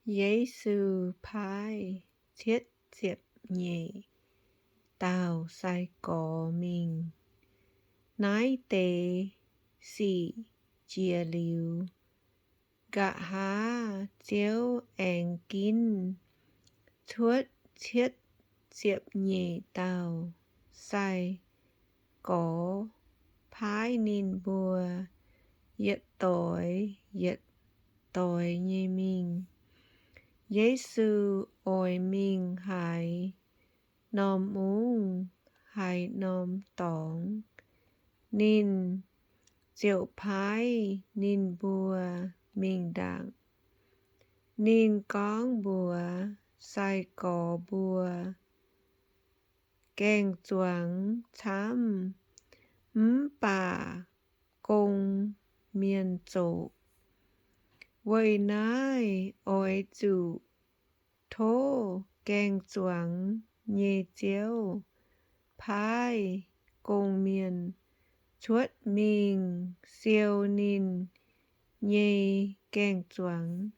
Giêsu phái thiết diệp nhị tào sai có mình nái tế xỉ chia liu gạ há chiếu ẻn kín thuất thiết diệp nhị tào sai có phái nín bùa yết tội như mình Giêsu ôi mình hãy nom uống hãy nom tỏng nín diệu phái nín bùa mình đặng nín con bùa sai có bùa kèn choáng chám bà cùng miền chỗ vậy nái ôi chủ thô kèn choáng nhẹ chiếu phái cùng miền chuốt mình siêu nín nhẹ kèn choáng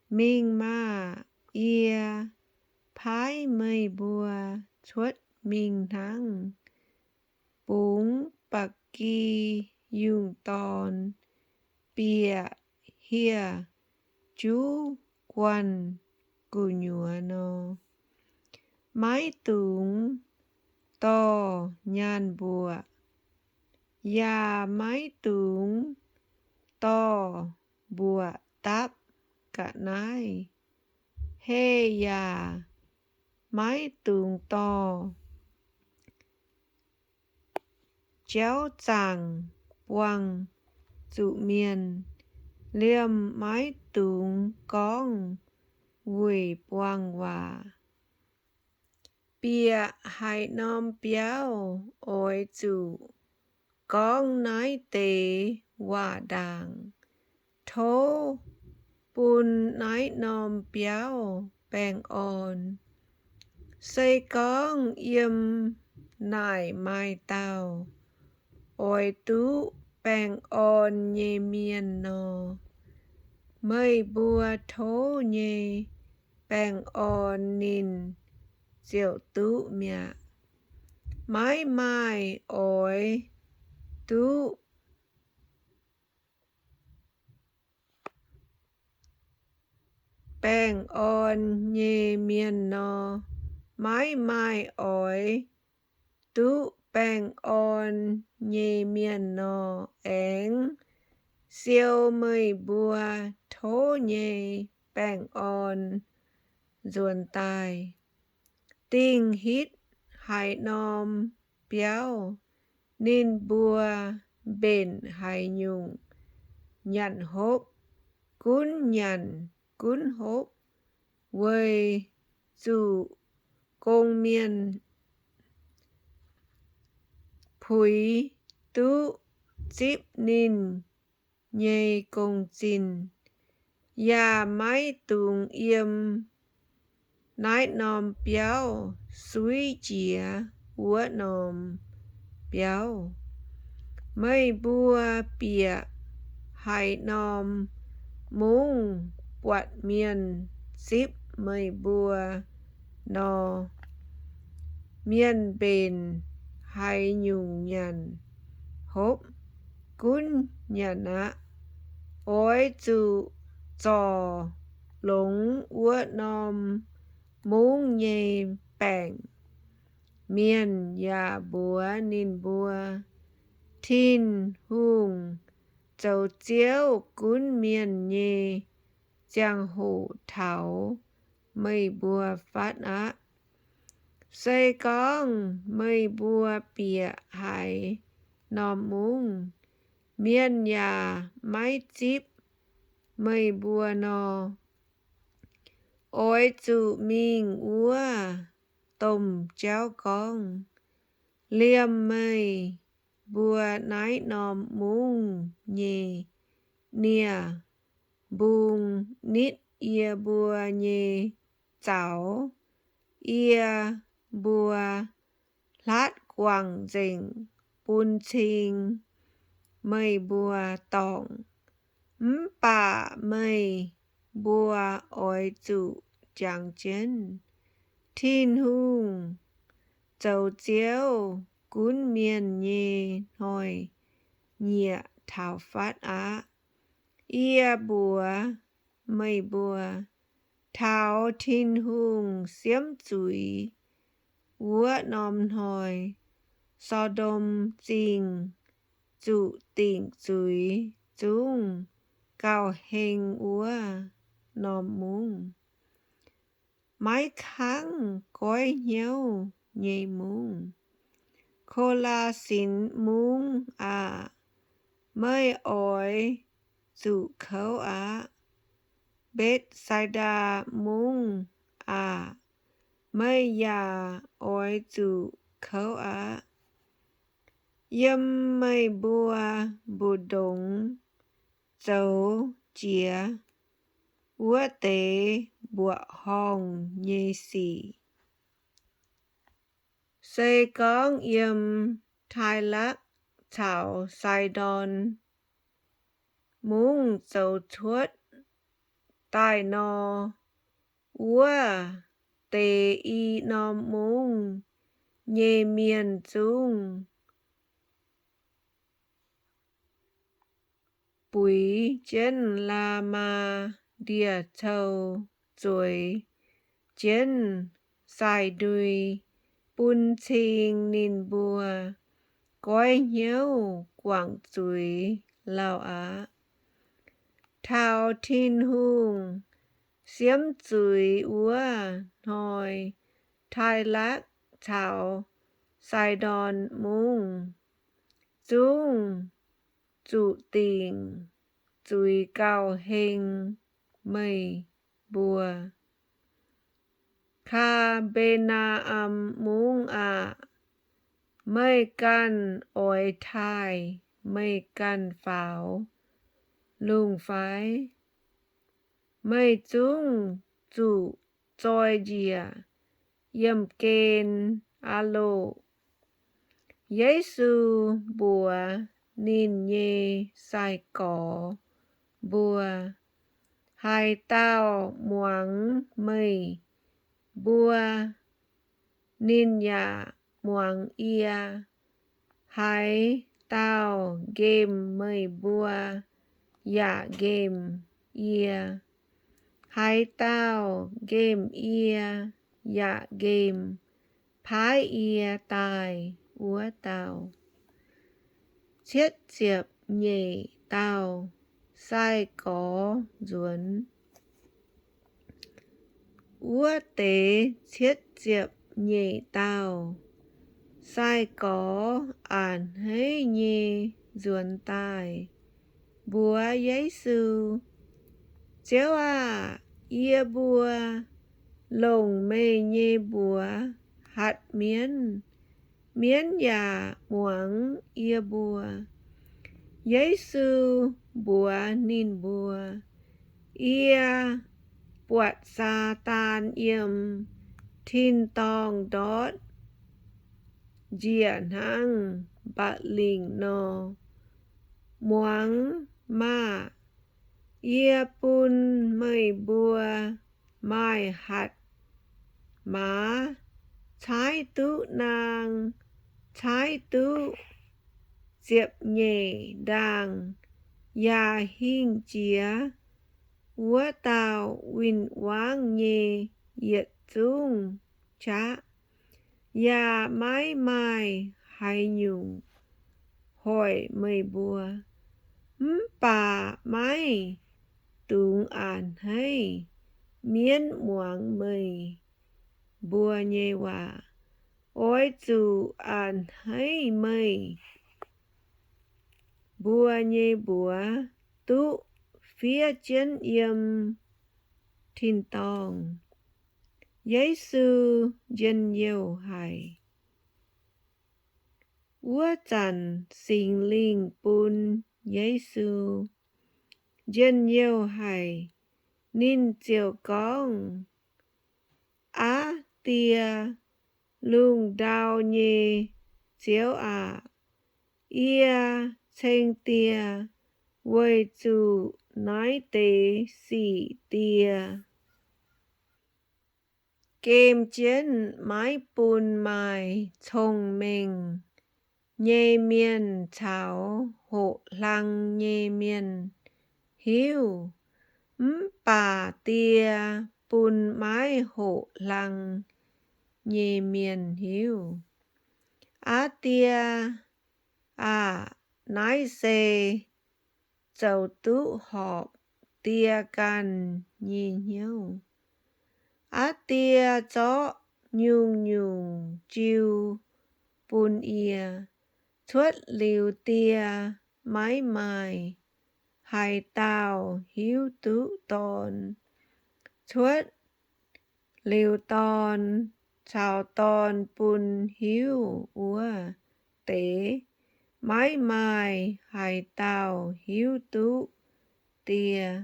mình mà ia phái mây bùa chuốt mình thắng búng bạc kỳ dùng tòn bìa hìa chú quan cù nhùa nô mái túng to nhàn bùa ya mái túng to bùa táp cả nái hê ya mái túng to chéo chàng quăng dụ miền liêm mái túng con quỳ quăng hòa bìa hãy nom béo ôi chủ con nái tế hòa đàng thô bùn nái nom béo bèng ôn xây con yếm nải mai tàu ôi tú bèng ôn nhê miên nô mây bùa thô nhê bèng ôn nín diệu tú mẹ mãi mai ôi tú bèng ôn nhê miên nô mãi mai ôi tú bèng ôn nhê miên nô ếng siêu mây bùa thô nhê bèng ôn ruồn tài tinh hít hãy nom béo nín bùa bền hãy nhung nhận hốp cún hốp quầy dù công miên phúi tú chíp nín nhây công chín ya mái tùng yếm nái nom béo suy chìa úa nom béo mây bùa bìa hãy nom mung quạt miền xíp mây bùa nò miền bền hãy nhung nhằn hốp cún nhằn á ôi chủ trò lũng úa nom mung nhê bèng miền ya bùa nín bùa thiên hùng châu chiếu cún miền nhê giang hồ thảo mây bùa phát á xây con mây bùa bìa hãy nom mung miền ya mái chíp mây bùa nò ôi chủ mình úa tôm chéo con liêm mây bùa nái nom mung nhê nia bung nít ia bùa nhê cháu ia bùa lát quảng dình bùn trình mây bùa tỏng bà mây bùa ỏi chủ chẳng chiến thiên hùng dầu chiếu cún miền nhì hồi nhẹ thảo phát á ia bùa mây bùa thảo thiên hùng xiêm chuối vua nòm hồi so đom chinh chủ tỉnh chuối chung cao hình úa nòm mung mái kháng cõi nhau nhây mung khô la xin mung à mây ỏi chủ khấu á bết sai đa mung à mây ya ỏi chủ khấu á yếm mây bùa bù đống dấu chía vua tế bùa hong nhê xì xây con yếm thái lắc thảo sai đòn mung dấu thuất tai no vua tế y no mung nhê miền chung bùi trên la ma địa thâu rồi trên sai đuôi bún chinh nín bùa gói nhau quảng chuối lao á thao thiên hùng xiêm chuối úa hồi thái lắc thảo sai đòn mung chung chủ tình chuối cao hình mây bùa kha bên na mung à mây căn ỏi thai mây căn pháo lùng phái mây chung chủ trôi dìa yếm kên alo Giêsu bùa nín nhê sai cỏ bùa hai tao muang mây bùa nín ya muang ia hai tao game mây bùa ya game ia hai tao game ia ya game phái ia tài úa tao chiết diệp nhề tao sai có ruốn úa tế chiết diệp nhề tao sai có ản hấy nhê ruốn tài bùa Giêsu chéo à ia bùa lồng mê nhê bùa hạt miến miến ya muang ia bùa Giêsu bùa nín bùa ia buat sa tan yếm thiên tong đót diện hăng bạ lình no muang ma ia pun mây bùa mai hạt má thái tu nàng thái tu diệp nhề đàng ya hình chía úa tao win wang nhê yết chung chá ya mái mai hay nhung hỏi mây bùa bà mai tung an hay miến muang mây bùa nhê hòa ôi chủ an hay mây bùa nhê bùa tu phía trên yếm thiên tong Giêsu dân nhiều hài úa chằn sinh linh bùn Giêsu dân nhiều hài nín chiều con á tia lung đào nhê chiếu à ia chênh tia quay chủ nái tê xì tia. Kem chiến mái bùn mài thông minh. Nhê miên cháo hộ lăng nhê miên. Hiu bà tia bùn mái hộ lăng nhê miên hiu. Á tia nái xê dầu tụ họp tia can nhê nhiêu. Á tia chó nhung nhung chiêu bùn ia. Thuất liu tia mái mài hai tao hiếu tụ tòn. Thuất liu tòn chào tòn bùn hiếu ua tế. Mái mài hai tao hiếu tụ tia.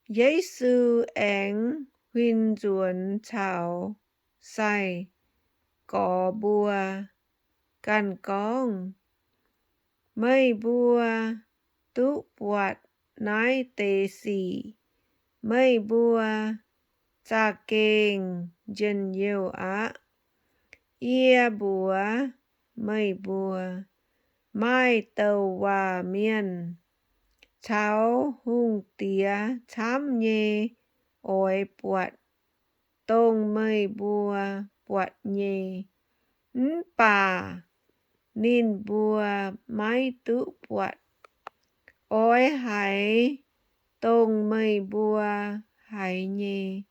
Giê-xu ánh huynh ruộn chào say có bùa can con. Mây bùa tụ bọt nái tê xì. Mây bùa cha kênh dân yêu á. Ia bùa mây bùa mai tàu hòa miên. Cháu hung tía chám nhê ôi bọt. Tông mây bùa bọt nhê. Bà nín bùa mái tụ bọt. Ôi hãy tông mây bùa hãy nhê.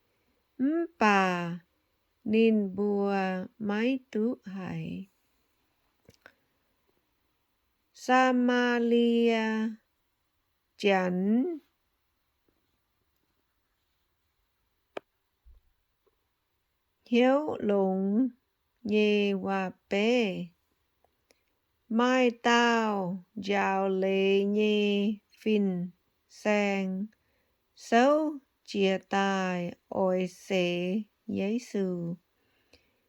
Bà nín bùa mái tụ hãy. Samalia chắn hiếu lũng nhê hòa bê. Mai tao dạo lê nhê phìn sang. Sấu chia tài ôi xế Giê-xu.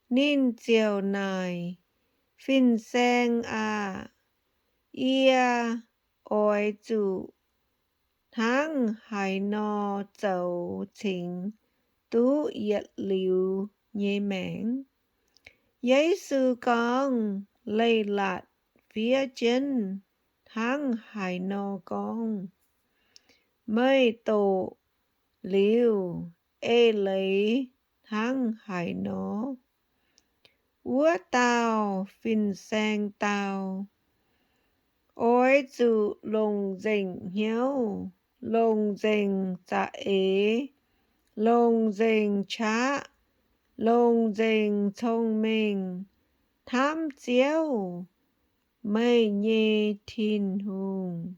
Nín chiều nài phìn sang ia ôi chủ. Tháng hải nò dầu chính tú yết liu nhê mảng. Giê-xu con lây lạt phía trên tháng hải nò con. Mây tổ liu ê lấy tháng hải nò. Úa tao phìn sang tao. Ôi chủ lồng dình hiếu. Lồng dình dạ ế. Lồng dình chá. Lồng dình thông minh. Thám chiếu. Mây nhê thiên hùng.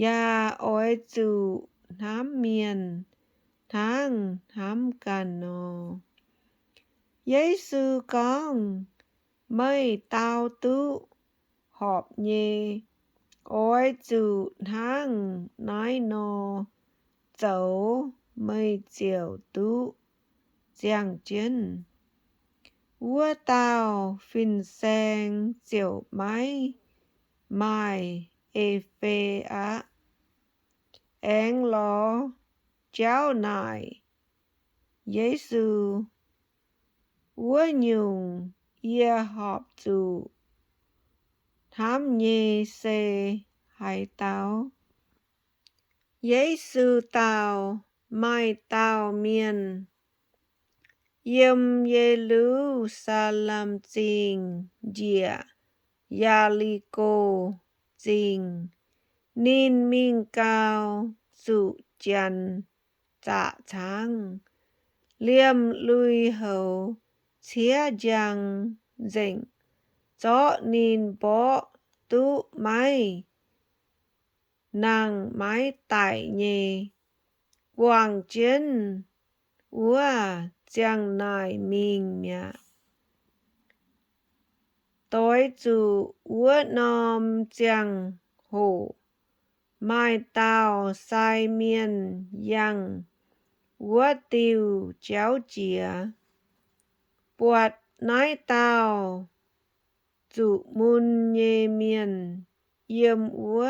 Ya ôi chủ thám miền. Tháng thám càn nò. Giê-xu con mây tao tụ họp nhê. Ôi chủ tháng nái nò. Dấu mây chiều tụ giang chân. Úa tao phìn sang chiều mái mài ê phê á. Ánh ló cháu nài Giê-xu. Úa nhung ia họp chủ. Thám nhê xê hai tao. Giê-xu tao mai tao miên. Yêm Giê-lu-sa-lem chinh dịa. Ya-li-cô chinh. Nín minh cao dụ chăn dạ tráng. Liêm lui hầu chía giang dịnh. Chó nín bó tụ mái. Nàng mái tại nhê. Quảng chân úa giang nài mình mẹ. Tối chủ úa nòm giang hổ. Mai tao sai miên yang. Úa tiều chéo chìa. Bọt nái tao chủ môn nhê miên. Yêm úa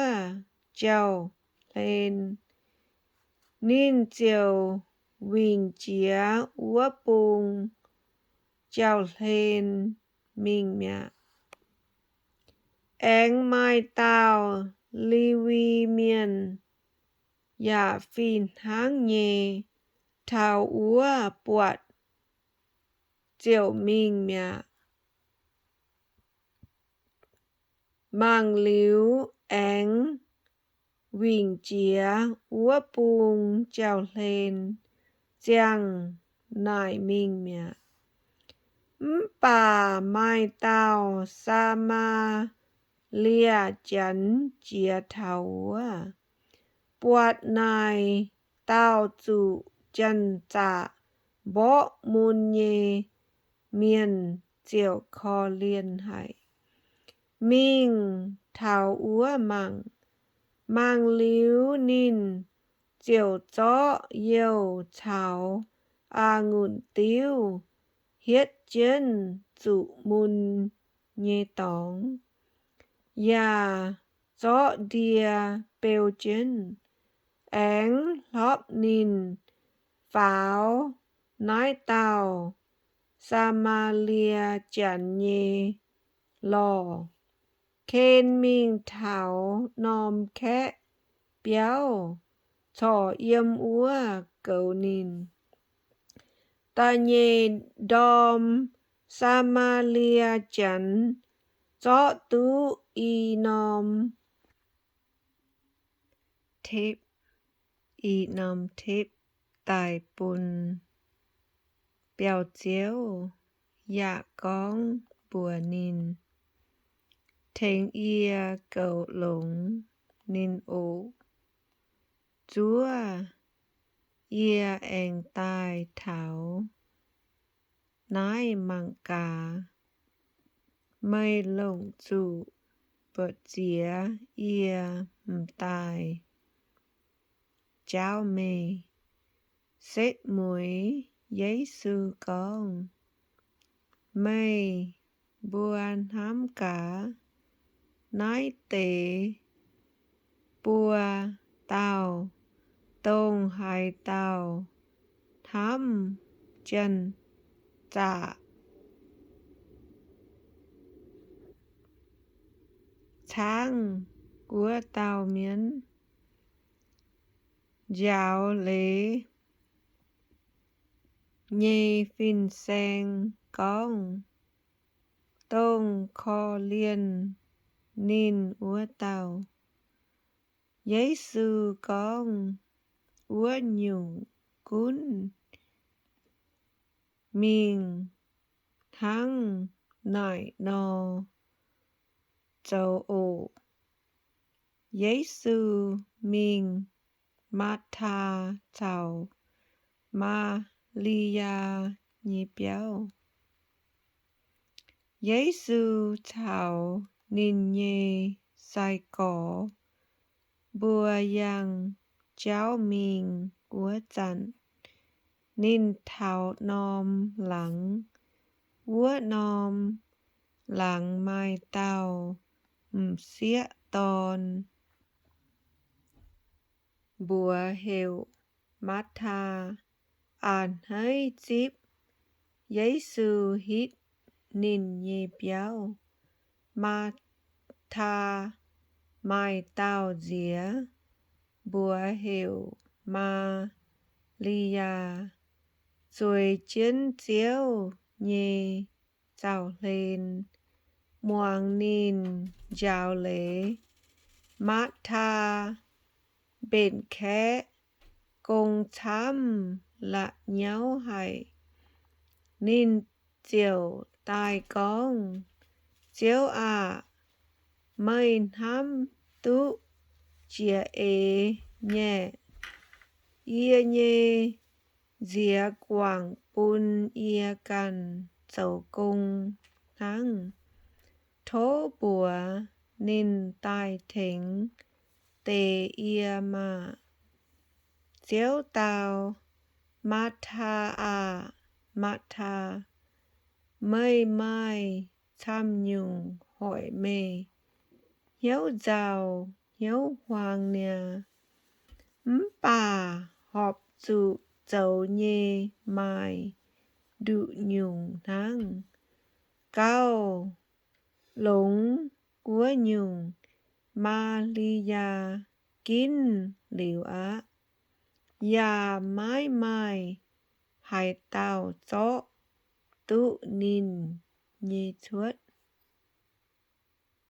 trèo lên nín chiều vinh chía úa bùng trèo lên mình mẹ anh mai tao li vi miền dạ phìn háng nhẹ thảo úa bọt chiều mình mẹ mang liếu anh vinh chía úa bùng trèo lên giang nải mình mẹ bà mai tao sa ma lia chắn chia thảo bọt nài tao chủ chân dạ bó môn nhê miền chiều kho liên hải mình thảo úa mang liếu nín chiều chó yêu cháo ngụn tiêu hiết chân chủ môn nhê tóng ya chó đìa bèo chân ánh lóp nín pháo nói tàu Samalia chẳng nhê lò khen mình thảo nòm khẽ béo thỏ yếm úa cầu nín ta nhê đom Samalia chẳng chó tú y nòm thếp y nòm thếp tài bùn bèo chiếu dạ con bùa nín thênh ia cầu lũng nín ổ chúa ia anh tai thảo nái mang cả mây lồng chủ bật chía ia tài cháu mê xếp mũi giấy sư con mây buồn hám cả nói tệ bùa tàu tông hai tàu thám chân dạ tháng của tàu miến giáo lễ nhê phìn sen con tông kho liên nín úa tàu giấy sư con úa nhung cún mình thắng nải nò châu ổ giấy sư mình ma tha chào ma lia nhị béo giấy sư chào nín nhê sai cỏ bùa yang cháu mình của chặn nín thảo nòm lắng úa nòm lắng mai tàu xía tòn bùa hiệu mát tha hãy chip giấy sư hít nín nhê béo ma tha mai tao dĩa bùa hiệu ma lia rồi chiến chiếu nhê chào lên muang nín giáo lễ mát tha bên khẽ cùng thăm là nhau hay nín chiều tai con chiếu mây hám tú chia nhẹ ia nhê dìa quảng bùn ia cần dầu cung thắng thố bùa nín tai thính tê ia mà chiếu tàu mát tha mây mai tham nhung hỏi mê hiếu giàu hiếu hoàng nè. Bà họp dụ dấu nhê mai đụ nhung thang. Cao lũng của nhung ma ly ya kín liều á. Ya mãi mai hai tao chó tụ nín nhê chuốt.